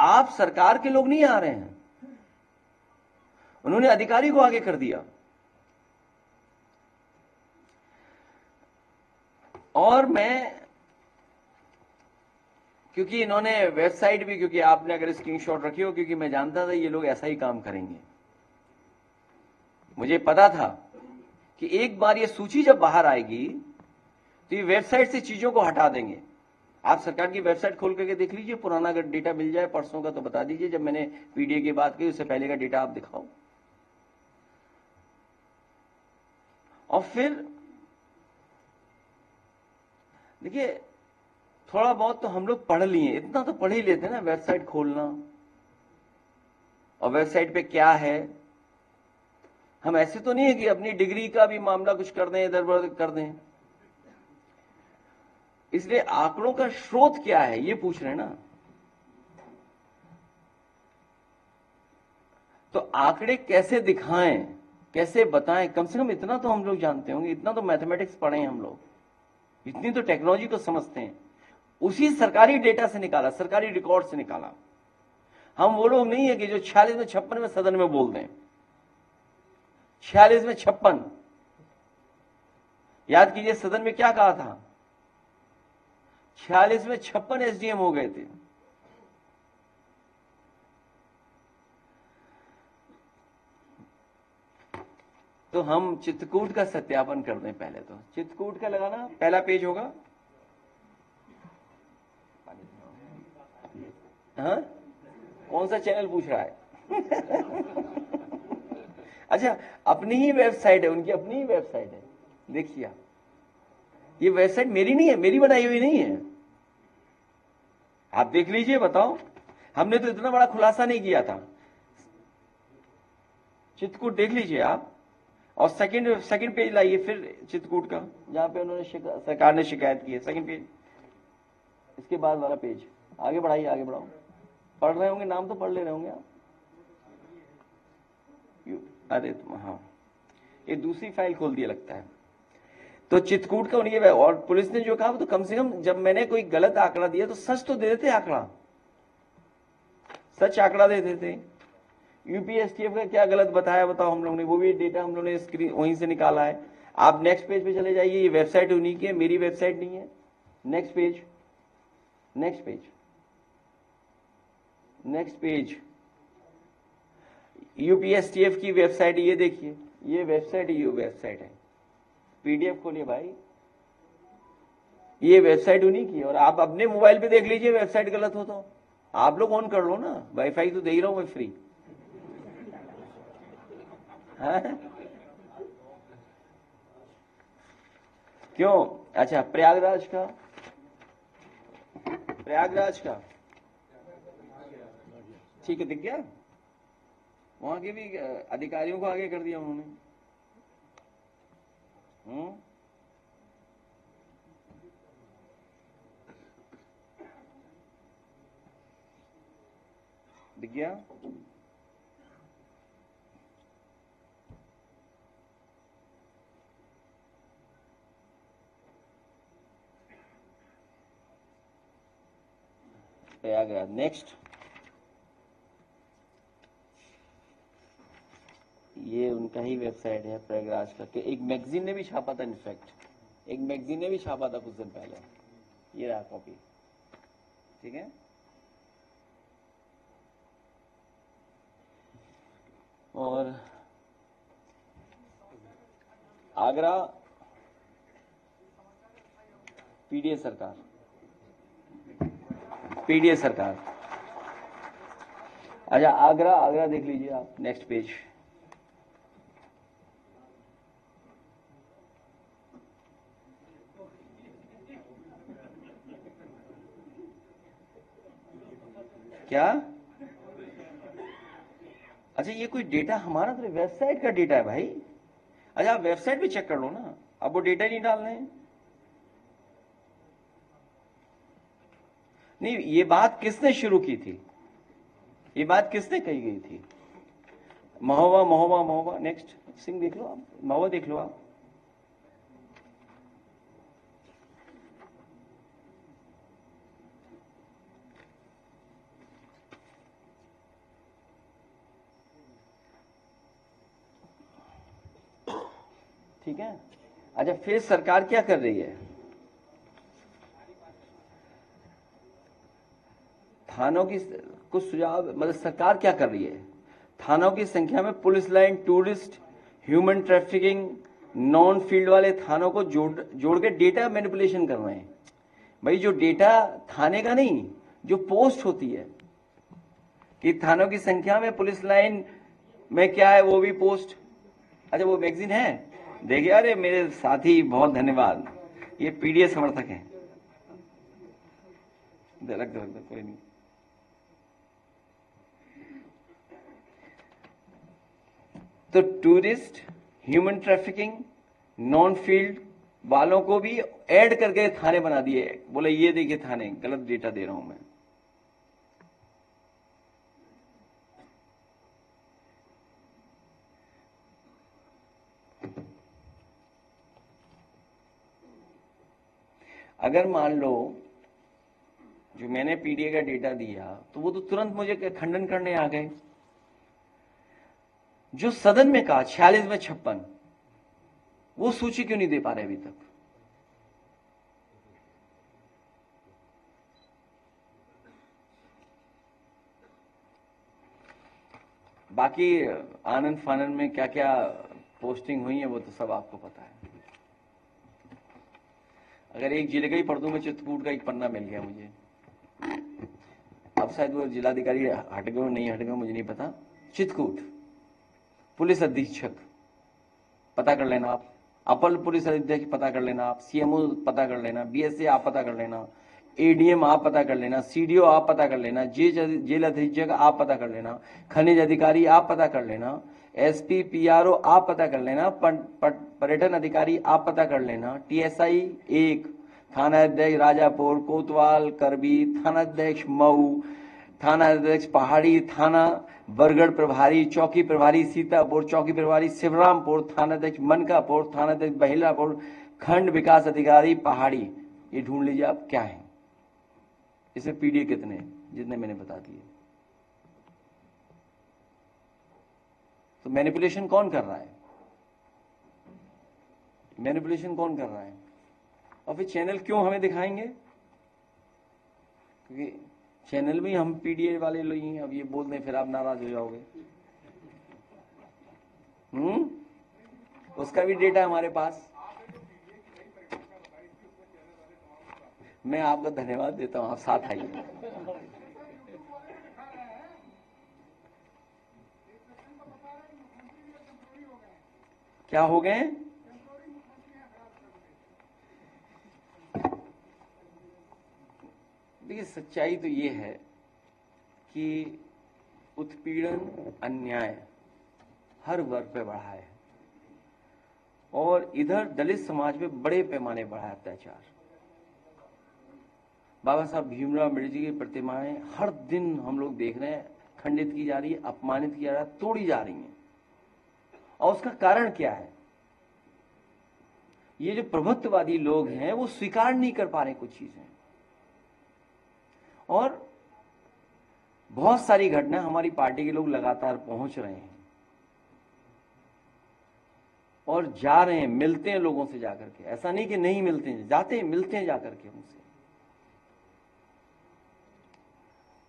आप सरकार के लोग नहीं आ रहे हैं, उन्होंने अधिकारी को आगे कर दिया। और मैं, क्योंकि इन्होंने वेबसाइट भी, क्योंकि आपने अगर स्क्रीनशॉट रखी हो, क्योंकि मैं जानता था ये लोग ऐसा ही काम करेंगे, मुझे पता था कि एक बार ये सूची जब बाहर आएगी तो ये वेबसाइट से चीजों को हटा देंगे। आप सरकार की वेबसाइट खोल करके देख लीजिए, पुराना अगर डेटा मिल जाए परसों का तो बता दीजिए, जब मैंने पीडीए की बात की उससे पहले का डेटा आप दिखाओ। और फिर देखिए, थोड़ा बहुत तो हम लोग पढ़ लिए, इतना तो पढ़ ही लेते हैं ना, वेबसाइट खोलना और वेबसाइट पे क्या है। हम ऐसे तो नहीं है कि अपनी डिग्री का भी मामला कुछ कर दें, इधर उधर कर दें। इसलिए आंकड़ों का स्रोत क्या है ये पूछ रहे हैं ना। तो आंकड़े कैसे दिखाएं, कैसे बताएं, कम से कम इतना तो हम लोग जानते होंगे, इतना तो मैथमेटिक्स पढ़े हैं हम लोग, इतनी तो टेक्नोलॉजी तो समझते हैं। उसी सरकारी डेटा से निकाला, सरकारी रिकॉर्ड से निकाला। हम वो लोग नहीं है कि जो 46 में 56 में सदन में बोल दें। 46 में 56, याद कीजिए सदन में क्या कहा था, 46 में 56 एसडीएम हो गए थे। तो हम चित्रकूट का सत्यापन कर दें पहले। तो चित्रकूट का लगाना, पहला पेज होगा। हाँ, कौन सा चैनल पूछ रहा है? अच्छा, अपनी ही वेबसाइट है, उनकी अपनी ही वेबसाइट है। देखिए आप, ये वेबसाइट मेरी नहीं है, मेरी बनाई हुई नहीं है। आप देख लीजिए, बताओ। हमने तो इतना बड़ा खुलासा नहीं किया था। चित्रकूट देख लीजिए आप, और सेकंड पेज लाइए फिर चित्रकूट का, जहां पे उन्होंने सरकार ने शिकायत की है। सेकंड पेज, इसके बाद वाला पेज आगे बढ़ाइए, आगे बढ़ाओ। पढ़ रहे होंगे, नाम तो पढ़ ले रहे होंगे आप। अरे हाँ, ये दूसरी फाइल खोल दिया लगता है। तो चित्रकूट का उन्हीं, और पुलिस ने जो कहा तो कम से कम जब मैंने कोई गलत आंकड़ा दिया तो सच तो दे देते, आंकड़ा सच आंकड़ा दे देते। यूपीएसटीएफ का क्या गलत बताया बताओ हम लोग ने, वो भी डेटा हम लोग ने स्क्रीन वहीं से निकाला है। आप नेक्स्ट पेज पे चले जाइए, ये वेबसाइट उन्हीं की है, मेरी वेबसाइट नहीं है। Next page, next page, next page, UPSTF की वेबसाइट ये देखिए, ये वेबसाइट, ये वेबसाइट है। पीडीएफ खोलिए भाई, ये वेबसाइट उन्हीं की है। और आप अपने मोबाइल पे देख लीजिए, वेबसाइट गलत हो तो आप लोग ऑन कर लो ना, वाईफाई तो दे ही रहा हूं मैं फ्री। क्यों? अच्छा, प्रयागराज का, प्रयागराज का ठीक है, दिख गया। वहां के भी अधिकारियों को आगे कर दिया उन्होंने। दिख गया। प्रयागराज, नेक्स्ट। ये उनका ही वेबसाइट है प्रयागराज का, कि एक मैगजीन ने भी छापा था, इनफैक्ट एक मैगजीन ने भी छापा था कुछ दिन पहले। ये रहा कॉपी, ठीक है। और आगरा पीडीए सरकार, पीडीए सरकार। अच्छा, आगरा, आगरा देख लीजिए आप, नेक्स्ट पेज। क्या? अच्छा, ये कोई डेटा हमारा तो वेबसाइट का डेटा है भाई। अच्छा, आप वेबसाइट पे चेक कर लो ना, अब वो डेटा नहीं डालने हैं। नहीं, ये बात किसने शुरू की थी, ये बात किसने कही गई थी? महोबा, महोबा, महोबा। नेक्स्ट, सिंह देख लो आप, महोबा देख लो आप। ठीक है। अच्छा, फिर सरकार क्या कर रही है, थानों की कुछ सुझाव, मतलब सरकार क्या कर रही है, थानों की संख्या में police line, tourist, human trafficking, non field वाले थानों को जोड़ के डेटा मैनिपुलेशन कर रहे हैं। भाई जो डेटा थाने का नहीं, जो पोस्ट होती है कि थानों की संख्या में पुलिस लाइन में क्या है, वो भी पोस्ट। अच्छा, वो मैगजीन है, देखिए। अरे मेरे साथी बहुत धन्यवाद, ये पीडीएफ समर्थक हैं। रख दो कोई नहीं। तो tourist, human trafficking, non field वालों को भी ऐड करके थाने बना दिए। बोले ये देखिए थाने, गलत डेटा दे रहा हूं मैं। अगर मान लो जो मैंने पीडीए का डेटा दिया, तो वो तो तुरंत मुझे खंडन करने आ गए। जो सदन में कहा 46 में 56, वो सूची क्यों नहीं दे पा रहे अभी तक? बाकी आनंद फानंद में क्या क्या पोस्टिंग हुई है वो तो सब आपको पता है। अगर एक जिले का ही पढ़ दूं मैं, चित्रकूट का एक पन्ना मिल गया मुझे। अब शायद वो जिलाधिकारी हट गए, नहीं हट गए मुझे नहीं पता। चित्रकूट पुलिस अधीक्षक पता कर लेना आप, अपर पुलिस अधीक्षक पता कर लेना आप, सीएमओ पता कर लेना, बीएसए आप पता कर लेना, एडीएम आप पता कर लेना, सीडीओ आप पता कर लेना, जेल अधीक्षक आप पता कर लेना, खनिज अधिकारी आप पता कर लेना, एसपी पीआरओ आप पता कर लेना, पर्यटन अधिकारी आप पता कर लेना, टीएसआई 1, थाना अध्यक्ष राजापुर, कोतवाल, करबी, थाना अध्यक्ष मऊ, थाना अध्यक्ष पहाड़ी, थाना बरगढ़ प्रभारी, चौकी प्रभारी सीतापुर, चौकी प्रभारी शिवरामपुर, थाना अध्यक्ष मनकापुर, थाना अध्यक्ष बहिलापुर, खंड विकास अधिकारी पहाड़ी। ये ढूंढ लीजिए आप क्या है, इसमें पीडीए कितने, जितने मैंने बता दिए। तो मैनिपुलेशन कौन कर रहा है, मैनिपुलेशन कौन कर रहा है? और फिर चैनल क्यों हमें दिखाएंगे? क्योंकि चैनल में हम पीडीए वाले लोग हैं। अब ये बोल दें फिर आप नाराज हो जाओगे। उसका भी डेटा हमारे पास। मैं आपका धन्यवाद देता हूं, आप साथ आइए। क्या हो गए? देखिए सच्चाई तो ये है कि उत्पीड़न, अन्याय हर वर्ग पे बढ़ा है, और इधर दलित समाज में बड़े पैमाने बढ़ा है अत्याचार। बाबा साहब भीमराव अम्बेडकर की प्रतिमाएं हर दिन हम लोग देख रहे हैं खंडित की जा रही है, अपमानित की जा रही है, तोड़ी जा रही हैं। और उसका कारण क्या है? ये जो प्रभुत्ववादी लोग हैं वो स्वीकार नहीं कर पा रहे कुछ चीजें, और बहुत सारी घटना हमारी पार्टी के लोग लगातार पहुंच रहे हैं और जा रहे हैं, मिलते हैं लोगों से जाकर के। ऐसा नहीं कि नहीं मिलते हैं, जाते हैं, मिलते हैं जाकर के उनसे।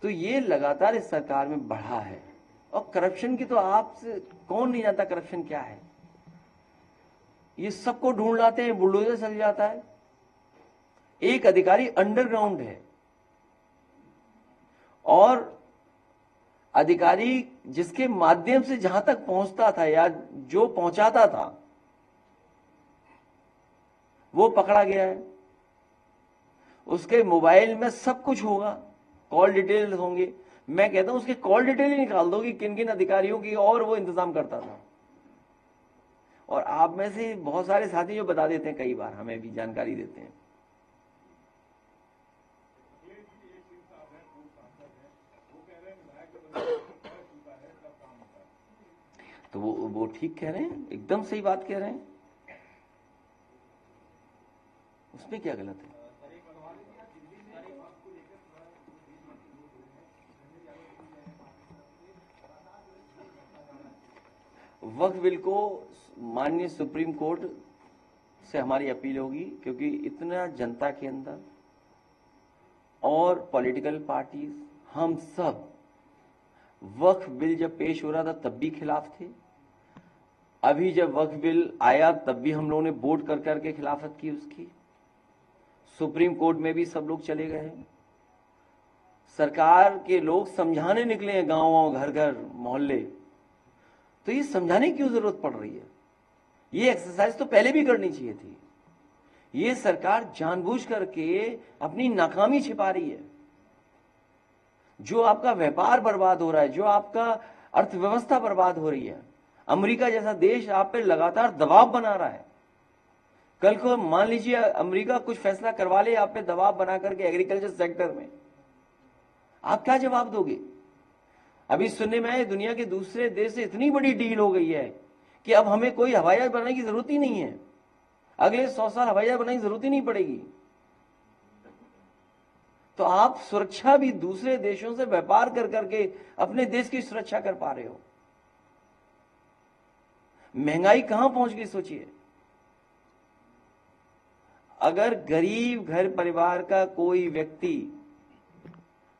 तो ये लगातार इस सरकार में बढ़ा है। और करप्शन की तो आपसे कौन नहीं जानता करप्शन क्या है? ये सबको ढूंढ लाते हैं, बुलडोजर चल जाता है। एक अधिकारी अंडरग्राउंड है, और अधिकारी जिसके माध्यम से जहां तक पहुंचता था या जो पहुंचाता था वो पकड़ा गया है। उसके मोबाइल में सब कुछ होगा, कॉल डिटेल्स होंगे। मैं कहता हूं उसके कॉल डिटेल ही निकाल दो कि किन किन अधिकारियों की और वो इंतजाम करता था। और आप में से बहुत सारे साथी जो बता देते हैं, कई बार हमें भी जानकारी देते हैं। तो वो ठीक कह रहे हैं, एकदम सही बात कह रहे हैं, उसमें क्या गलत है? वक्फ बिल को माननीय सुप्रीम कोर्ट से हमारी अपील होगी, क्योंकि इतना जनता के अंदर और पॉलिटिकल पार्टीज हम सब वक्फ बिल जब पेश हो रहा था तब भी खिलाफ थे, अभी जब वक्फ बिल आया तब भी हम लोगों ने वोट कर करके खिलाफत की उसकी, सुप्रीम कोर्ट में भी सब लोग चले गए, सरकार के लोग समझाने निकले हैं गांव घर घर मोहल्ले, तो ये समझाने की क्यों जरूरत पड़ रही है? ये एक्सरसाइज तो पहले भी करनी चाहिए थी। ये सरकार जानबूझ करके अपनी नाकामी छिपा रही है। जो आपका व्यापार बर्बाद हो रहा है, जो आपका अर्थव्यवस्था बर्बाद हो रही है, अमेरिका जैसा देश आप पे लगातार दबाव बना रहा है। कल को मान लीजिए अमेरिका कुछ फैसला करवा ले आप पे दबाव बना करके एग्रीकल्चर सेक्टर में, आप क्या जवाब दोगे? अभी सुनने में आए दुनिया के दूसरे देश से इतनी बड़ी डील हो गई है कि अब हमें कोई हवाई जहाज बनाने की जरूरत ही नहीं है, अगले 100 साल हवाई जहाज बनाने की जरूरत ही नहीं पड़ेगी। तो आप सुरक्षा भी दूसरे देशों से व्यापार कर करके अपने देश की सुरक्षा कर पा रहे हो। महंगाई कहां पहुंच गई सोचिए। अगर गरीब घर परिवार का कोई व्यक्ति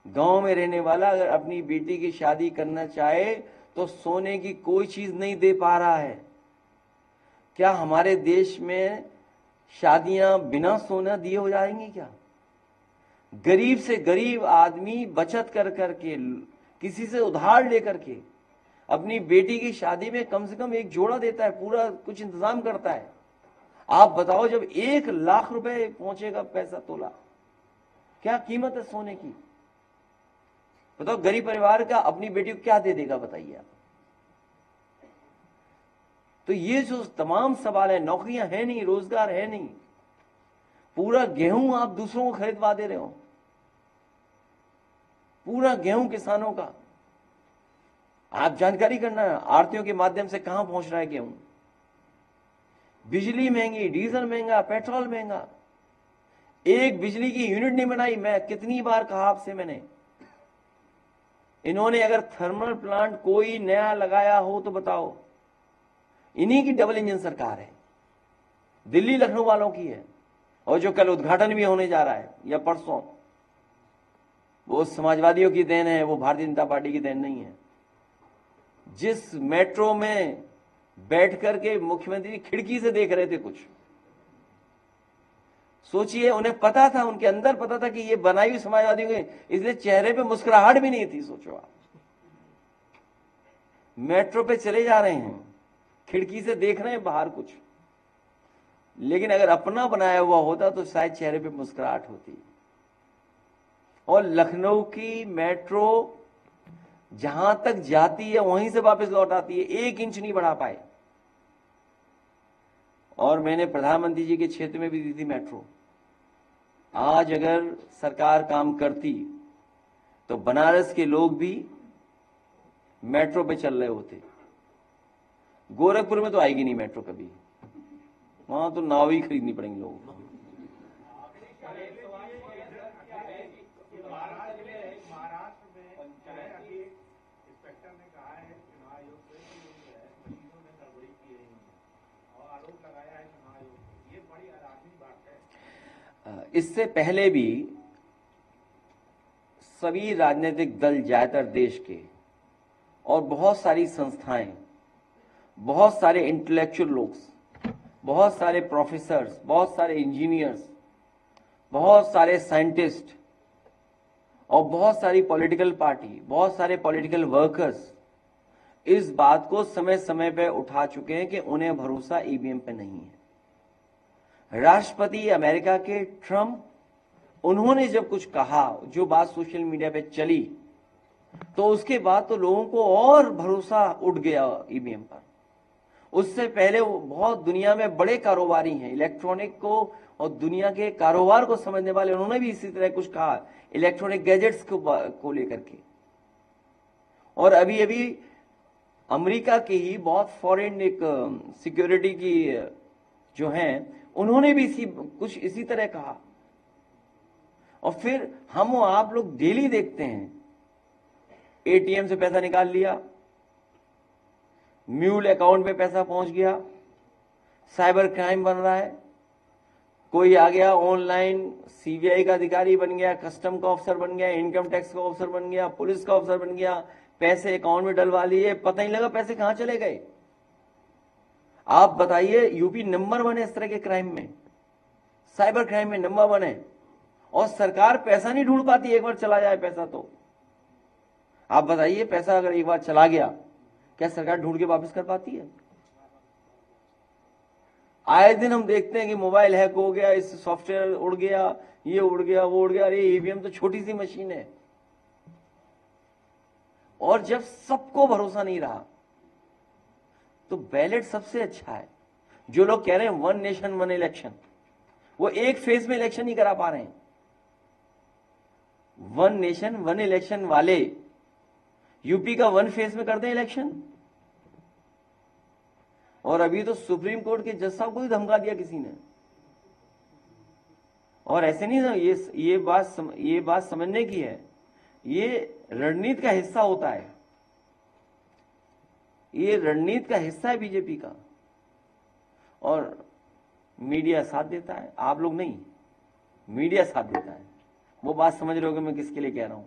गांव में रहने वाला अगर अपनी बेटी की शादी करना चाहे तो सोने की कोई चीज नहीं दे पा रहा है। क्या हमारे देश में शादियां बिना सोना दिए हो जाएंगी क्या? गरीब से गरीब आदमी बचत कर करके, किसी से उधार लेकर के अपनी बेटी की शादी में कम से कम एक जोड़ा देता है, पूरा कुछ इंतजाम करता है। आप बताओ जब 1 लाख रुपए पहुंचेगा पैसा तोला, क्या कीमत है सोने की? बताओ गरीब परिवार का अपनी बेटी को क्या दे देगा, बताइए आप। तो ये जो तमाम सवाल है, नौकरियां है नहीं, रोजगार है नहीं, पूरा गेहूं आप दूसरों को खरीदवा दे रहे हो, पूरा गेहूं किसानों का। आप जानकारी करना आड़तियों के माध्यम से कहां पहुंच रहा है गेहूं। बिजली महंगी, डीजल महंगा, पेट्रोल महंगा, एक बिजली की यूनिट नहीं बनाई। मैं कितनी बार कहा आपसे मैंने, इन्होंने अगर थर्मल प्लांट कोई नया लगाया हो तो बताओ। इन्हीं की डबल इंजन सरकार है, दिल्ली लखनऊ वालों की है। और जो कल उद्घाटन भी होने जा रहा है या परसों, वो समाजवादियों की देन है, वो भारतीय जनता पार्टी की देन नहीं है। जिस मेट्रो में बैठ करके मुख्यमंत्री खिड़की से देख रहे थे कुछ, सोचिए उन्हें पता था, उनके अंदर पता था कि ये बनाई हुई समाजवादियों की, इसलिए चेहरे पे मुस्कुराहट भी नहीं थी। सोचो आप, मेट्रो पे चले जा रहे हैं, खिड़की से देख रहे हैं बाहर कुछ, लेकिन अगर अपना बनाया हुआ होता तो शायद चेहरे पे मुस्कुराहट होती। और लखनऊ की मेट्रो जहां तक जाती है वहीं से वापस लौट आती है, 1 इंच नहीं बढ़ा पाए। और मैंने प्रधानमंत्री जी के क्षेत्र में भी दी थी मेट्रो। आज अगर सरकार काम करती तो बनारस के लोग भी मेट्रो पे चल रहे होते। गोरखपुर में तो आएगी नहीं मेट्रो कभी, वहां तो नाव ही खरीदनी पड़ेंगी लोगों को। इससे पहले भी सभी राजनीतिक दल ज्यादातर देश के और बहुत सारी संस्थाएं, बहुत सारे इंटेलेक्चुअल लोग, बहुत सारे प्रोफेसर्स, बहुत सारे इंजीनियर्स, बहुत सारे साइंटिस्ट और बहुत सारी पॉलिटिकल पार्टी, बहुत सारे पॉलिटिकल वर्कर्स इस बात को समय समय पर उठा चुके हैं कि उन्हें भरोसा ईवीएम पे नहीं है। राष्ट्रपति अमेरिका के ट्रंप, उन्होंने जब कुछ कहा, जो बात सोशल मीडिया पे चली, तो उसके बाद तो लोगों को और भरोसा उठ गया ईवीएम पर। उससे पहले वो बहुत दुनिया में बड़े कारोबारी हैं इलेक्ट्रॉनिक को और दुनिया के कारोबार को समझने वाले, उन्होंने भी इसी तरह कुछ कहा इलेक्ट्रॉनिक गैजेट्स को लेकर के। और अभी अभी अमेरिका की ही बहुत फॉरेन एक सिक्योरिटी की जो हैं, उन्होंने भी कुछ इसी तरह कहा। और फिर हम आप लोग डेली देखते हैं, एटीएम से पैसा निकाल लिया, म्यूल अकाउंट में पैसा पहुंच गया, साइबर क्राइम बन रहा है, कोई आ गया ऑनलाइन सीबीआई का अधिकारी बन गया, कस्टम का ऑफिसर बन गया, इनकम टैक्स का ऑफिसर बन गया, पुलिस का ऑफिसर बन गया, पैसे अकाउंट में डलवा लिए, पता ही लगा पैसे कहां चले गए। आप बताइए, यूपी नंबर 1 है इस तरह के क्राइम में, साइबर क्राइम में नंबर 1 है, और सरकार पैसा नहीं ढूंढ पाती। एक बार चला जाए पैसा तो आप बताइए, पैसा अगर एक बार चला गया, क्या सरकार ढूंढ के वापस कर पाती है? आए दिन हम देखते हैं कि मोबाइल हैक हो गया, इस सॉफ्टवेयर उड़ गया, ये उड़ गया, वो उड़ गया। अरे ईवीएम तो छोटी सी मशीन है। और जब सबको भरोसा नहीं रहा तो बैलेट सबसे अच्छा है। जो लोग कह रहे हैं 1 नेशन 1 इलेक्शन, वो एक फेज में इलेक्शन नहीं करा पा रहे हैं। 1 नेशन 1 इलेक्शन वाले यूपी का 1 फेज में कर दें इलेक्शन। और अभी तो सुप्रीम कोर्ट के जज साहब को ही धमका दिया किसी ने। और ऐसे नहीं ना, ये बात समझने की है, ये रणनीति का हिस्सा होता है, ये रणनीति का हिस्सा है बीजेपी का। और मीडिया साथ देता है, आप लोग नहीं, मीडिया साथ देता है। वो बात समझ रहे हो कि मैं किसके लिए कह रहा हूं।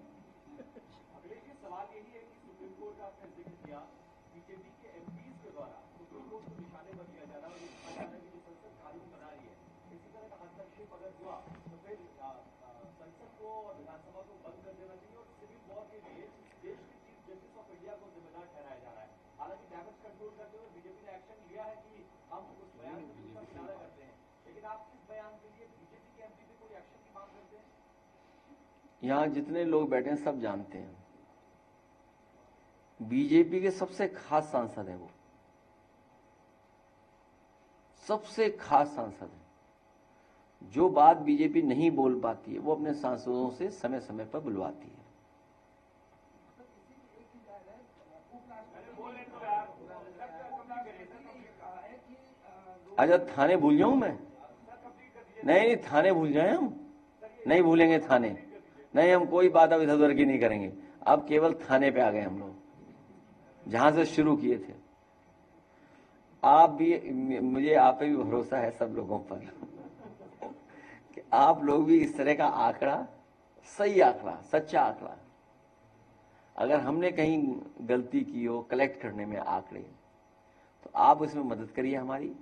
यहां जितने लोग बैठे हैं सब जानते हैं, बीजेपी के सबसे खास सांसद हैं वो, सबसे खास सांसद हैं। जो बात बीजेपी नहीं बोल पाती है वो अपने सांसदों से समय समय पर बुलवाती है। अच्छा, थाने भूल जाऊं मैं? नहीं, थाने भूल जाए हम? नहीं भूलेंगे थाने। नहीं, हम कोई बात अब इधर उधर की नहीं करेंगे। अब केवल थाने पे आ गए हम लोग, जहां से शुरू किए थे। आप भी, मुझे आप पे भी भरोसा है सब लोगों पर कि आप लोग भी इस तरह का आंकड़ा, सही आंकड़ा, सच्चा आंकड़ा, अगर हमने कहीं गलती की हो कलेक्ट करने में आंकड़े, तो आप उसमें मदद करिए हमारी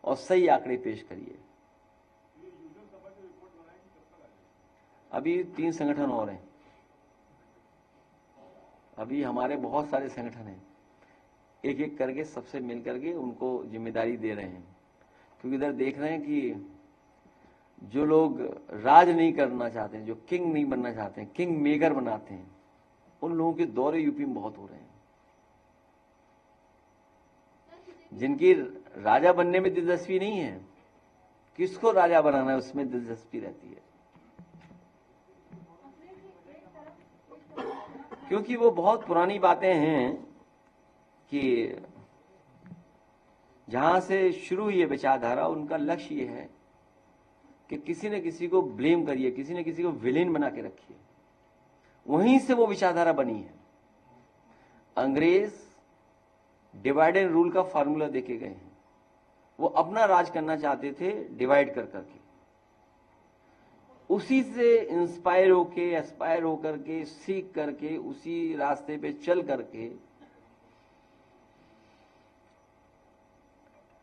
और सही आंकड़े पेश करिए। अभी 3 संगठन और हैं, अभी हमारे बहुत सारे संगठन हैं, एक एक करके सबसे मिल करके उनको जिम्मेदारी दे रहे हैं। क्योंकि इधर देख रहे हैं कि जो लोग राज नहीं करना चाहते हैं, जो किंग नहीं बनना चाहते हैं, किंग मेकर बनाते हैं, उन लोगों के दौरे यूपी में बहुत हो रहे हैं। जिनकी राजा बनने में दिलचस्पी नहीं है, किसको राजा बनाना है उसमें दिलचस्पी रहती है। क्योंकि वो बहुत पुरानी बातें हैं कि जहां से शुरू हुई है विचारधारा, उनका लक्ष्य ये है कि किसी न किसी को ब्लेम करिए, किसी न किसी को विलेन बना के रखिए। वहीं से वो विचारधारा बनी है। अंग्रेज डिवाइड एंड रूल का फॉर्मूला देके गए हैं। वो अपना राज करना चाहते थे डिवाइड कर करके, उसी से इंस्पायर होके, एस्पायर होकर के, सीख करके, उसी रास्ते पे चल करके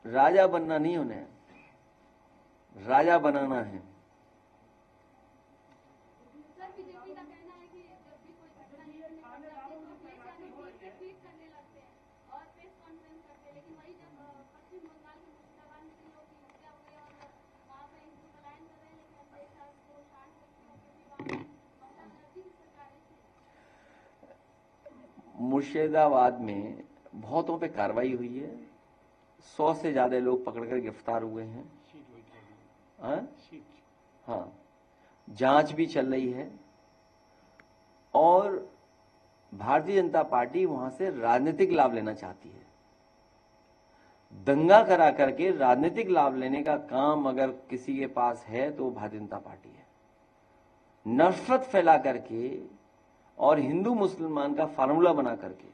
राजा बनना नहीं, उन्हें राजा बनाना है। मुर्शिदाबाद में बहुतों पे कार्रवाई हुई है, 100 से ज्यादा लोग पकड़कर गिरफ्तार हुए हैं। हाँ, जांच भी चल रही है और भारतीय जनता पार्टी वहां से राजनीतिक लाभ लेना चाहती है। दंगा करा करके राजनीतिक लाभ लेने का काम अगर किसी के पास है तो भारतीय जनता पार्टी है। नफरत फैला करके और हिंदू मुसलमान का फार्मूला बना करके